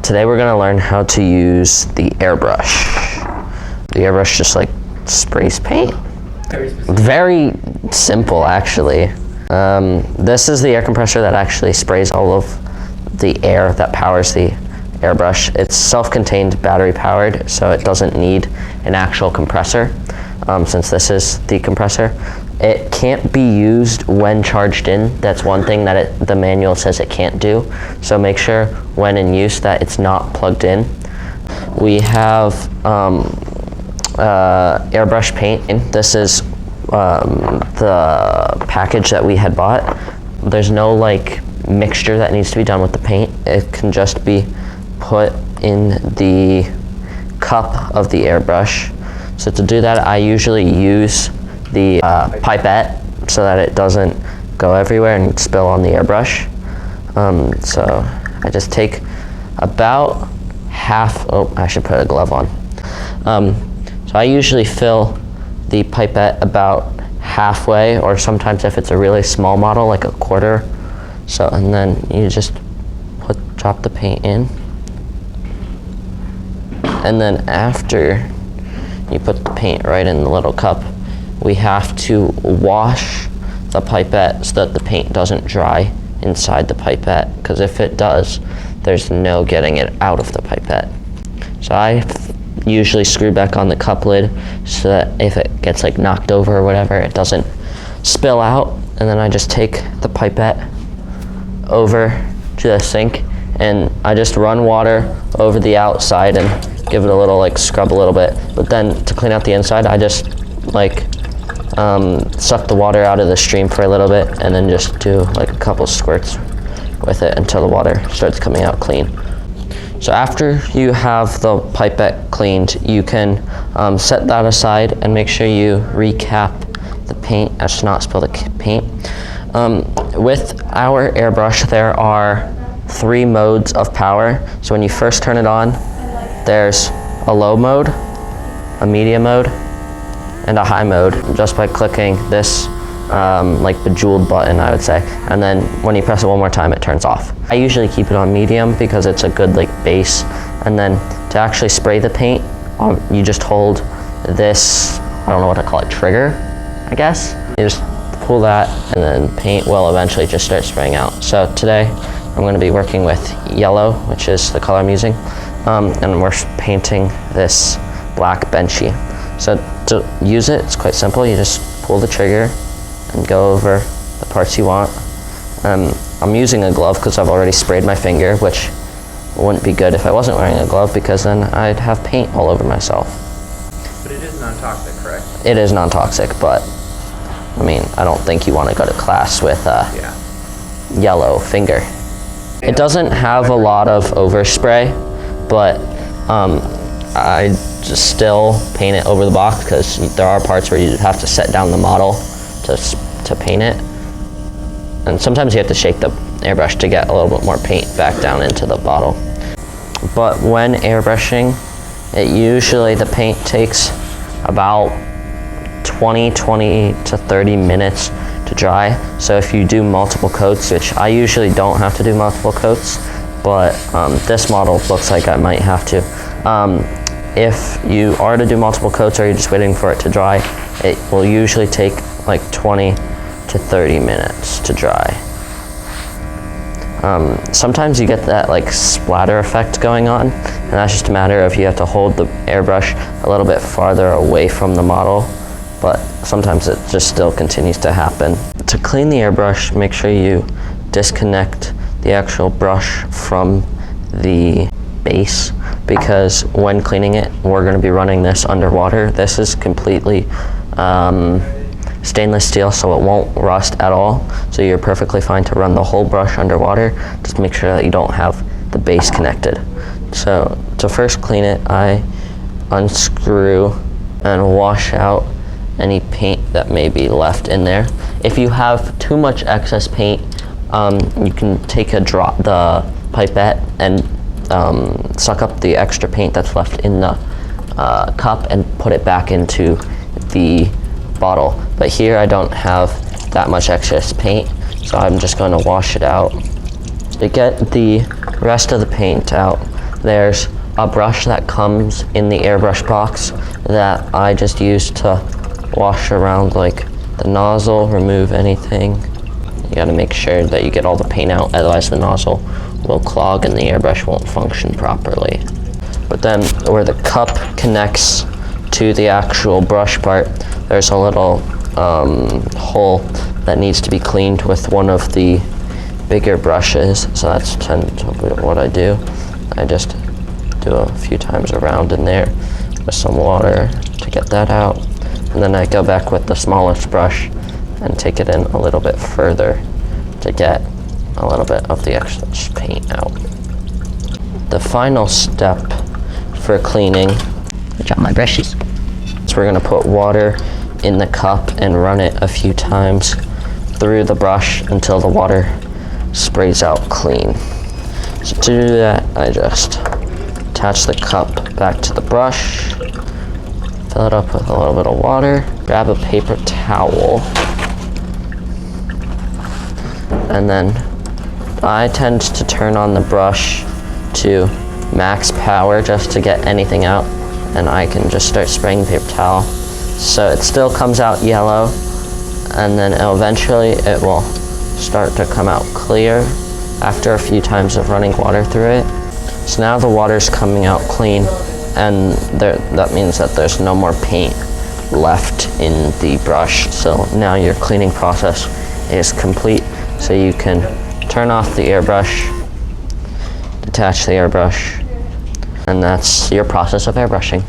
Today we're going to learn how to use the airbrush. The airbrush just like sprays paint. Very simple actually. This is the air compressor that actually sprays all of the air that powers the airbrush. It's self-contained, battery powered, so it doesn't need an actual compressor, since this is the compressor. It can't be used when charged in. That's one thing that the manual says it can't do. So make sure when in use that it's not plugged in. We have airbrush paint. This is the package that we had bought. There's no like mixture that needs to be done with the paint. It can just be put in the cup of the airbrush. So to do that, I usually use the pipette so that it doesn't go everywhere and spill on the airbrush. So I just take about half, oh, I should put a glove on. So I usually fill the pipette about halfway, or sometimes if it's a really small model, like a quarter. So, and then you just drop the paint in. And then after you put the paint right in the little cup, we have to wash the pipette so that the paint doesn't dry inside the pipette, because if it does, there's no getting it out of the pipette. So I usually screw back on the cup lid so that if it gets like knocked over or whatever, it doesn't spill out. And then I just take the pipette over to the sink and I just run water over the outside and give it a little like scrub a little bit. But then to clean out the inside, I just like suck the water out of the stream for a little bit and then just do like a couple squirts with it until the water starts coming out clean. So after you have the pipette cleaned, you can set that aside and make sure you recap the paint as to not spill the paint. With our airbrush, there are 3 modes of power. So when you first turn it on, there's a low mode, a medium mode, and a high mode, just by clicking this like bejeweled button, I would say. And then when you press it one more time, it turns off. I usually keep it on medium because it's a good like base. And then to actually spray the paint, you just hold this, I don't know what to call it, trigger, I guess. You just pull that and then paint will eventually just start spraying out. So today I'm going to be working with yellow, which is the color I'm using. And we're painting this black benchy. So to use it, it's quite simple. You just pull the trigger and go over the parts you want. I'm using a glove because I've already sprayed my finger, which wouldn't be good if I wasn't wearing a glove, because then I'd have paint all over myself. But it is non-toxic, correct? It is non-toxic, but I mean, I don't think you want to go to class with a yellow finger. It doesn't have a lot of overspray, but I just still paint it over the box because there are parts where you have to set down the model to paint it. And sometimes you have to shake the airbrush to get a little bit more paint back down into the bottle. But when airbrushing, the paint takes about 20 to 30 minutes to dry. So if you do multiple coats, which I usually don't have to do multiple coats, but this model looks like I might have to. If you are to do multiple coats or you're just waiting for it to dry, it will usually take like 20 to 30 minutes to dry. Sometimes you get that like splatter effect going on, and that's just a matter of you have to hold the airbrush a little bit farther away from the model, but sometimes it just still continues to happen. To clean the airbrush, make sure you disconnect the actual brush from the base, because when cleaning it, we're going to be running this underwater. This is completely stainless steel, so it won't rust at all. So you're perfectly fine to run the whole brush underwater. Just make sure that you don't have the base connected. So to first clean it, I unscrew and wash out any paint that may be left in there. If you have too much excess paint, you can take the pipette and suck up the extra paint that's left in the cup and put it back into the bottle. But here I don't have that much excess paint, so I'm just going to wash it out. To get the rest of the paint out, There's a brush that comes in the airbrush box that I just use to wash around like the nozzle, remove anything. You gotta make sure that you get all the paint out, otherwise the nozzle will clog and the airbrush won't function properly. But then where the cup connects to the actual brush part, there's a little hole that needs to be cleaned with one of the bigger brushes. So that's what I do. I just do a few times around in there with some water to get that out. And then I go back with the smallest brush and take it in a little bit further to get a little bit of the excess paint out. The final step for cleaning, I dropped my brushes. so we're gonna put water in the cup and run it a few times through the brush until the water sprays out clean. So to do that, I just attach the cup back to the brush, fill it up with a little bit of water, grab a paper towel, and then I tend to turn on the brush to max power just to get anything out, and I can just start spraying the paper towel. So it still comes out yellow, and then eventually it will start to come out clear after a few times of running water through it. So now the water's coming out clean, and that means that there's no more paint left in the brush. So now your cleaning process is complete. So you can turn off the airbrush, detach the airbrush, and that's your process of airbrushing.